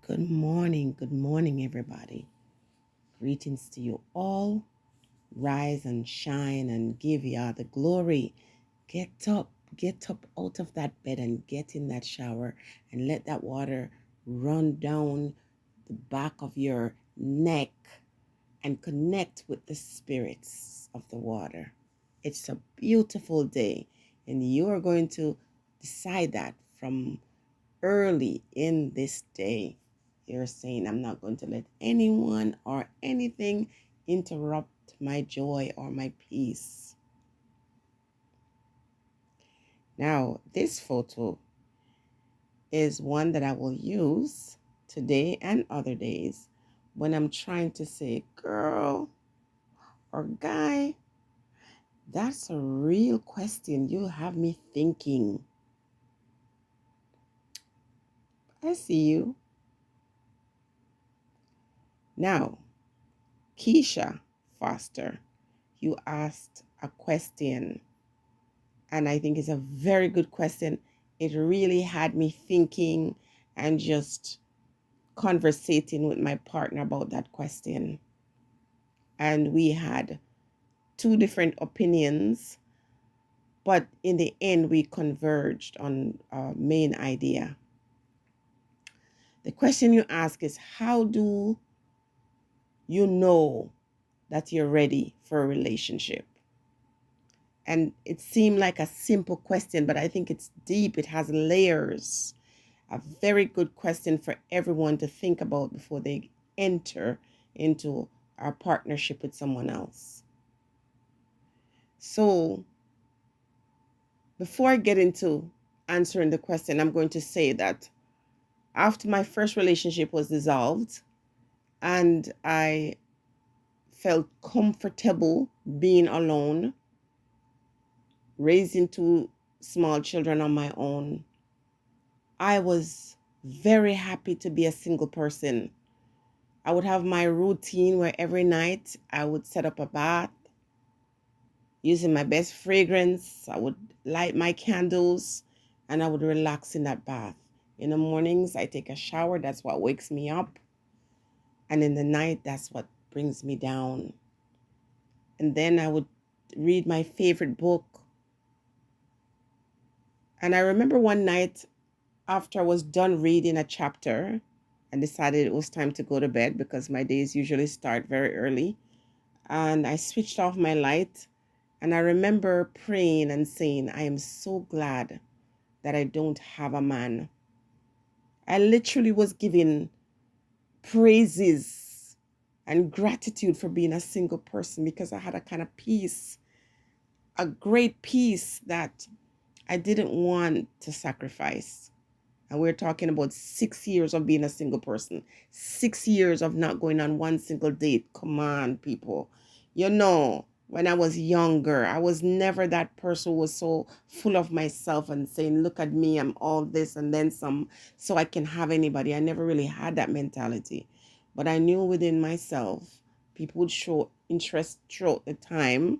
Good morning, everybody. Greetings to you all. Rise and shine and give Yah the glory. Get up out of that bed and get in that shower and let that water run down the back of your neck and connect with the spirits of the water. It's a beautiful day, and you are going to decide that from early in this day. You're saying, I'm not going to let anyone or anything interrupt my joy or my peace. Now, this photo is one that I will use today and other days when I'm trying to say, girl or guy, that's a real question. You have me thinking. I see you. Now, Keisha Foster, you asked a question, and I think it's a very good question. It really had me thinking and just conversating with my partner about that question. And we had two different opinions, but in the end, we converged on a main idea. The question you ask is, how do you know that you're ready for a relationship? And it seemed like a simple question, but I think it's deep. It has layers. A very good question for everyone to think about before they enter into our partnership with someone else. So before I get into answering the question, I'm going to say that after my first relationship was dissolved and I felt comfortable being alone, raising two small children on my own, I was very happy to be a single person. I would have my routine where every night I would set up a bath using my best fragrance. I would light my candles and I would relax in that bath. In the mornings, I take a shower. That's what wakes me up. And in the night, that's what brings me down. And then I would read my favorite book. And I remember one night after I was done reading a chapter and decided it was time to go to bed because my days usually start very early. And I switched off my light. And I remember praying and saying, I am so glad that I don't have a man. I literally was giving praises and gratitude for being a single person because I had a kind of peace, a great peace that I didn't want to sacrifice. And we're talking about 6 years of being a single person, 6 years of not going on one single date. Come on, people. When I was younger, I was never that person who was so full of myself and saying, look at me, I'm all this and then some, so I can have anybody. I never really had that mentality. But I knew within myself, people would show interest throughout the time.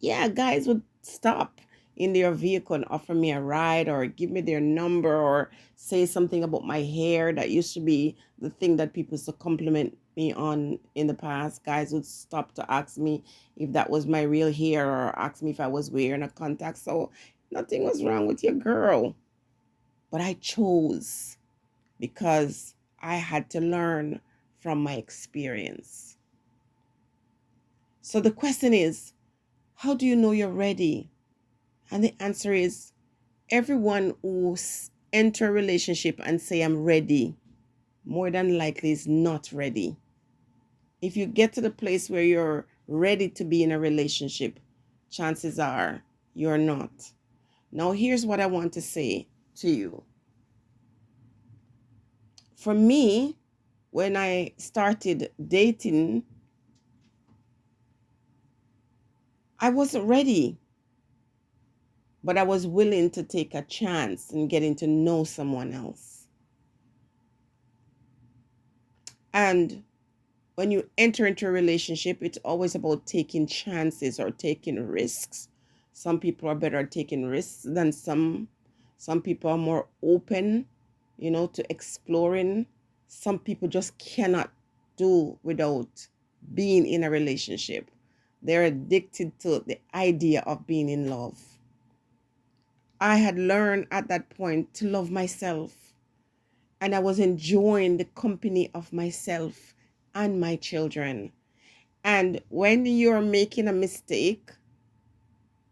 Yeah, guys would stop in their vehicle and offer me a ride or give me their number or say something about my hair. That used to be the thing that people used to compliment me on in the past. Guys would stop to ask me if that was my real hair or ask me if I was wearing a contact. So nothing was wrong with your girl. But I chose because I had to learn from my experience. So the question is, how do you know you're ready? And the answer is, everyone who enter a relationship and say I'm ready, more than likely is not ready. If you get to the place where you're ready to be in a relationship, chances are you're not. Now, here's what I want to say to you. For me, when I started dating, I wasn't ready, but I was willing to take a chance in getting to know someone else. And when you enter into a relationship, it's always about taking chances or taking risks. Some people are better at taking risks than some. Some people are more open, to exploring. some people just cannot do without being in a relationship. They're addicted to the idea of being in love. I had learned at that point to love myself, and I was enjoying the company of myself and my children. And when you're making a mistake,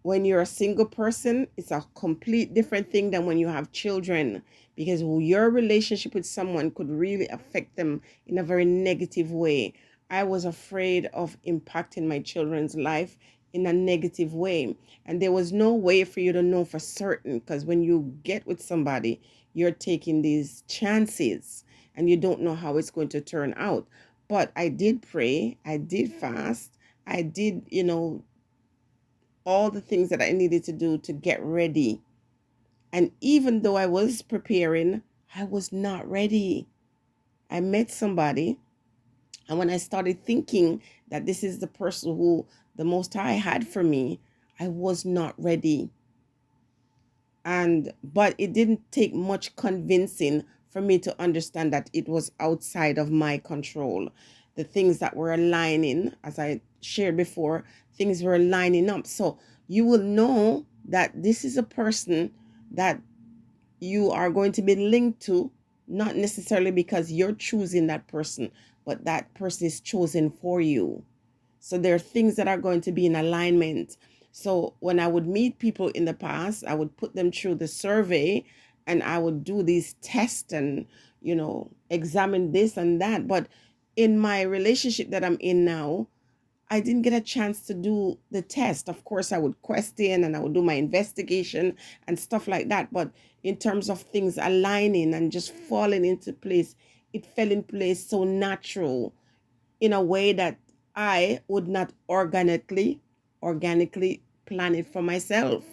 when you're a single person, it's a complete different thing than when you have children, because your relationship with someone could really affect them in a very negative way. I was afraid of impacting my children's life in a negative way, and there was no way for you to know for certain, because when you get with somebody, you're taking these chances and you don't know how it's going to turn out. But I did pray, I did fast, I did, all the things that I needed to do to get ready. And even though I was preparing, I was not ready. I met somebody, and when I started thinking that this is the person who the Most High had for me, I was not ready. But it didn't take much convincing for me to understand that it was outside of my control. The things that were aligning, as I shared before, things were lining up. So you will know that this is a person that you are going to be linked to, not necessarily because you're choosing that person, but that person is chosen for you. So there are things that are going to be in alignment. So when I would meet people in the past, I would put them through the survey, and I would do these tests and, examine this and that. But in my relationship that I'm in now, I didn't get a chance to do the test. Of course, I would question and I would do my investigation and stuff like that. But in terms of things aligning and just falling into place, it fell in place so natural, in a way that I would not organically plan it for myself.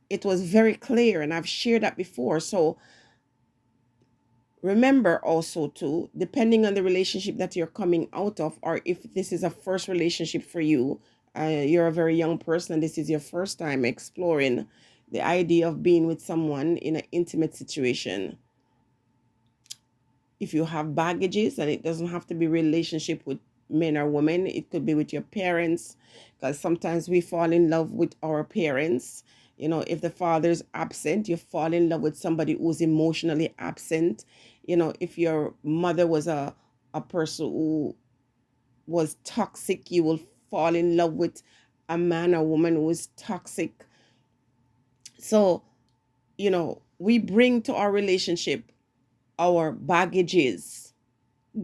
It was very clear, and I've shared that before. So remember also too, depending on the relationship that you're coming out of, or if this is a first relationship for you, you're a very young person and this is your first time exploring the idea of being with someone in an intimate situation. If you have baggages, and it doesn't have to be relationship with men or women, it could be with your parents, because sometimes we fall in love with our parents. If the father's absent, you fall in love with somebody who's emotionally absent. If your mother was a person who was toxic, you will fall in love with a man or woman who is toxic. So we bring to our relationship our baggages,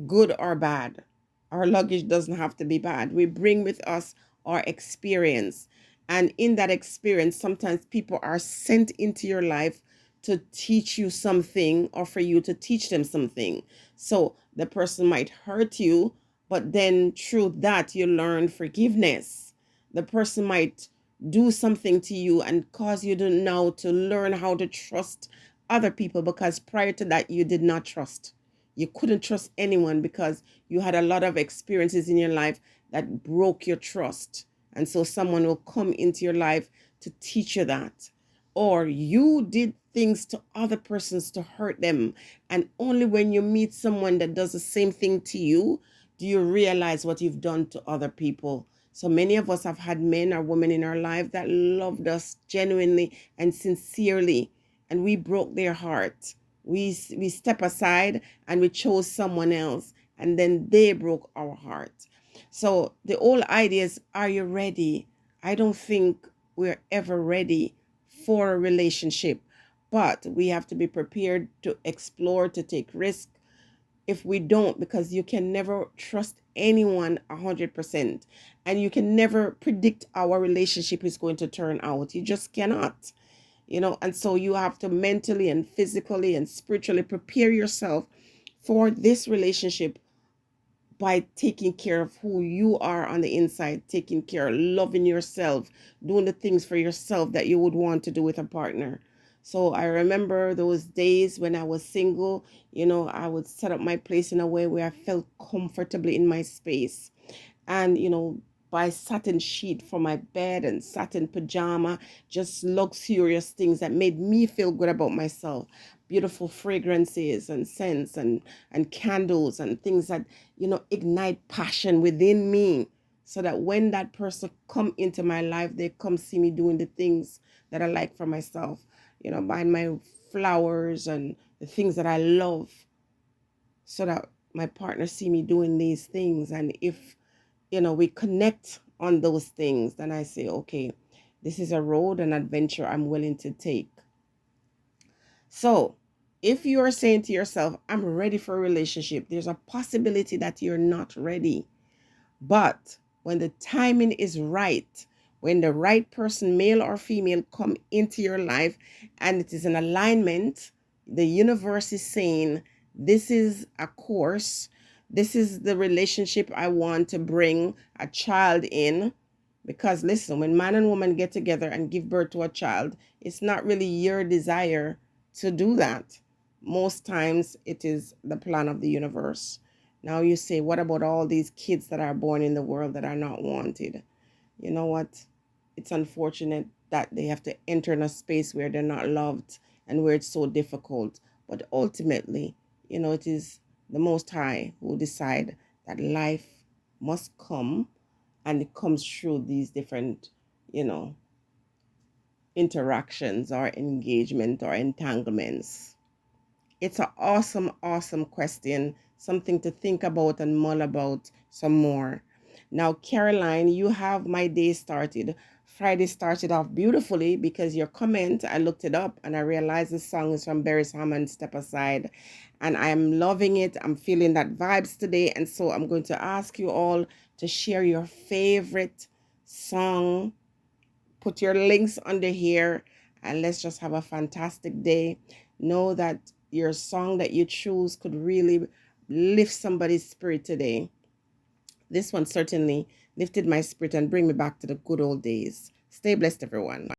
good or bad. Our luggage doesn't have to be bad. We bring with us our experience. And in that experience, sometimes people are sent into your life to teach you something, or for you to teach them something. So the person might hurt you, but then through that, you learn forgiveness. The person might do something to you and cause you to now to learn how to trust other people, because prior to that, you did not trust. You couldn't trust anyone because you had a lot of experiences in your life that broke your trust. And so someone will come into your life to teach you that. Or you did things to other persons to hurt them. And only when you meet someone that does the same thing to you, do you realize what you've done to other people. So many of us have had men or women in our life that loved us genuinely and sincerely, and we broke their heart. We step aside and we chose someone else, and then they broke our heart. So the whole idea is, are you ready? I don't think we're ever ready for a relationship, but we have to be prepared to explore, to take risk. If we don't, because you can never trust anyone 100%, and you can never predict how a relationship is going to turn out. You just cannot. And so you have to mentally and physically and spiritually prepare yourself for this relationship by taking care of who you are on the inside, taking care, loving yourself, doing the things for yourself that you would want to do with a partner. So I remember those days when I was single. I would set up my place in a way where I felt comfortably in my space. And buy satin sheet for my bed and satin pajama, just luxurious things that made me feel good about myself. Beautiful fragrances and scents and candles and things that, ignite passion within me. So that when that person come into my life, they come see me doing the things that I like for myself. Buying my flowers and the things that I love, so that my partner see me doing these things. And if we connect on those things, then I say, okay, this is a road, an adventure I'm willing to take. So if you are saying to yourself, I'm ready for a relationship, there's a possibility that you're not ready. But when the timing is right, when the right person, male or female, come into your life and it is in alignment, the universe is saying, this is a course, this is the relationship I want to bring a child in. Because listen, when man and woman get together and give birth to a child, it's not really your desire to do that. Most times it is the plan of the universe. Now you say, what about all these kids that are born in the world that are not wanted? You know what? It's unfortunate that they have to enter in a space where they're not loved and where it's so difficult. But ultimately, it is the Most High who decide that life must come, and it comes through these different, interactions or engagement or entanglements. It's an awesome, awesome question, something to think about and mull about some more. Now, Caroline, you have my day started. Friday started off beautifully because your comment, I looked it up and I realized the song is from Barry Hammond, Step Aside. And I'm loving it. I'm feeling that vibes today. And so I'm going to ask you all to share your favorite song. Put your links under here and let's just have a fantastic day. Know that your song that you choose could really lift somebody's spirit today. This one certainly lifted my spirit and bring me back to the good old days. Stay blessed, everyone.